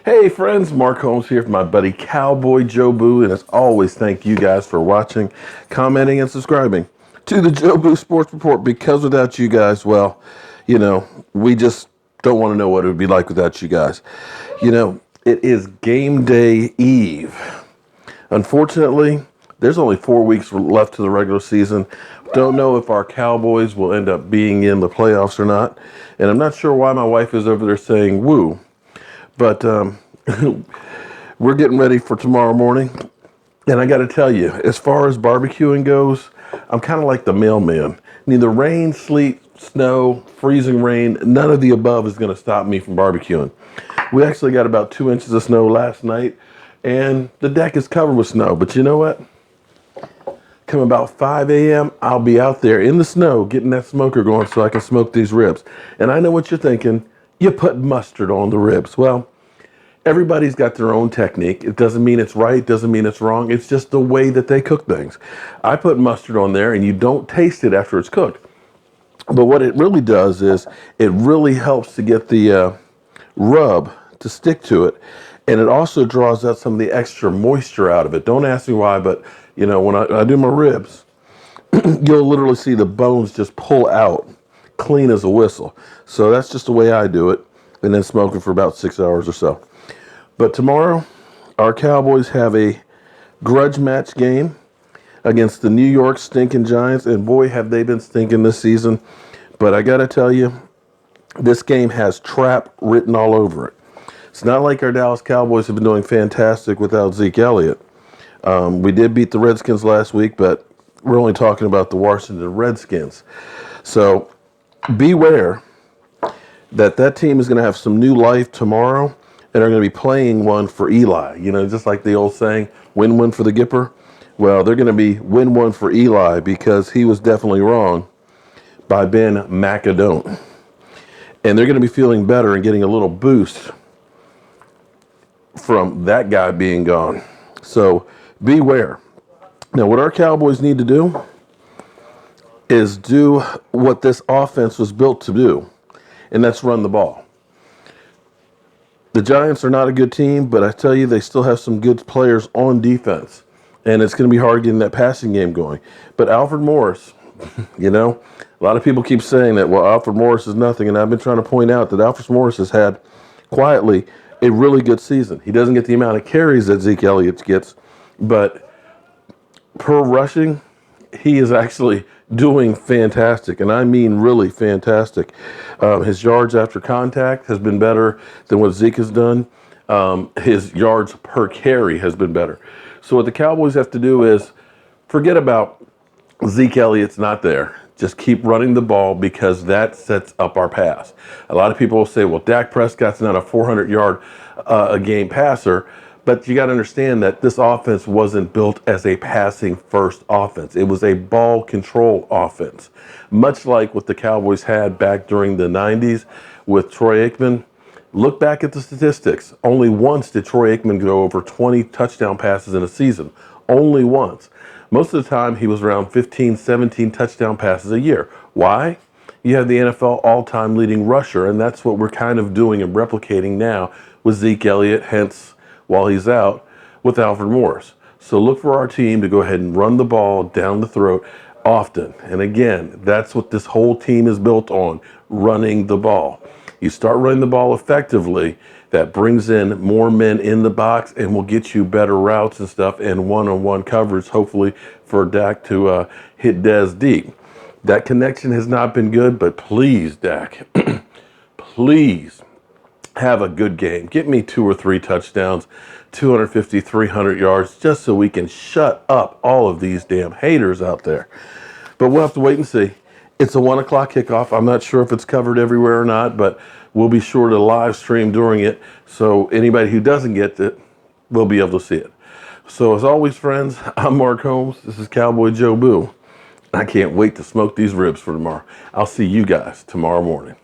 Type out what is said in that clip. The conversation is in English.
Hey friends, Mark Holmes here for my buddy Cowboy Joe Boo, and as always, thank you guys for watching, commenting, and subscribing to the Joe Boo Sports Report, because without you guys, well, we just don't want to know what it would be like without you guys. It is game day eve. Unfortunately, there's only 4 weeks left to the regular season. Don't know if our Cowboys will end up being in the playoffs or not, and I'm not sure why my wife is over there saying woo. But we're getting ready for tomorrow morning. And I got to tell you, as far as barbecuing goes, I'm kind of like the mailman. Neither rain, sleet, snow, freezing rain, none of the above is going to stop me from barbecuing. We actually got about 2 inches of snow last night, and the deck is covered with snow. But you know what? Come about 5 a.m., I'll be out there in the snow getting that smoker going so I can smoke these ribs. And I know what you're thinking. You put mustard on the ribs. Well, everybody's got their own technique. It doesn't mean it's right, doesn't mean it's wrong. It's just the way that they cook things. I put mustard on there, and you don't taste it after it's cooked. But what it really does is it really helps to get the rub to stick to it. And it also draws out some of the extra moisture out of it. Don't ask me why, but when I do my ribs, you'll literally see the bones just pull out clean as a whistle. So that's just the way I do it, and then smoke it for about 6 hours or so. But tomorrow, our Cowboys have a grudge match game against the New York stinking Giants, and boy, have they been stinking this season. But I got to tell you, this game has trap written all over it. It's not like our Dallas Cowboys have been doing fantastic without Zeke Elliott. We did beat the Redskins last week, but we're only talking about the Washington Redskins. So beware that team is going to have some new life tomorrow and are going to be playing one for Eli. Just like the old saying, win-win for the Gipper. Well, they're going to be win-one for Eli because he was definitely wrong by Ben McAdone. And they're going to be feeling better and getting a little boost from that guy being gone. So beware. Now, what our Cowboys need to do is do what this offense was built to do, and that's run the ball. The Giants are not a good team, but I tell you, they still have some good players on defense, and it's going to be hard getting that passing game going. But Alfred Morris, a lot of people keep saying that, well, Alfred Morris is nothing, and I've been trying to point out that Alfred Morris has had, quietly, a really good season. He doesn't get the amount of carries that Zeke Elliott gets, but per rushing, he is actually doing fantastic, and I mean really fantastic. His yards after contact has been better than what Zeke has done. His yards per carry has been better. So what the Cowboys have to do is forget about Zeke Elliott's not there. Just keep running the ball because that sets up our pass. A lot of people will say, well, Dak Prescott's not a 400-yard a game passer. But you got to understand that this offense wasn't built as a passing-first offense. It was a ball control offense, much like what the Cowboys had back during the 90s with Troy Aikman. Look back at the statistics. Only once did Troy Aikman go over 20 touchdown passes in a season. Only once. Most of the time, he was around 15, 17 touchdown passes a year. Why? You have the NFL all-time leading rusher, and that's what we're kind of doing and replicating now with Zeke Elliott, hence while he's out with Alfred Morris. So look for our team to go ahead and run the ball down the throat often. And again, that's what this whole team is built on, running the ball. You start running the ball effectively, that brings in more men in the box and will get you better routes and stuff and one-on-one coverage, hopefully, for Dak to hit Dez deep. That connection has not been good, but please, Dak, please have a good game. Get me 2 or 3 touchdowns, 250, 300 yards, just so we can shut up all of these damn haters out there. But we'll have to wait and see. It's a 1 o'clock kickoff. I'm not sure if it's covered everywhere or not, but we'll be sure to live stream during it. So anybody who doesn't get it will be able to see it. So as always, friends, I'm Mark Holmes. This is Cowboy Joe Boo. I can't wait to smoke these ribs for tomorrow. I'll see you guys tomorrow morning.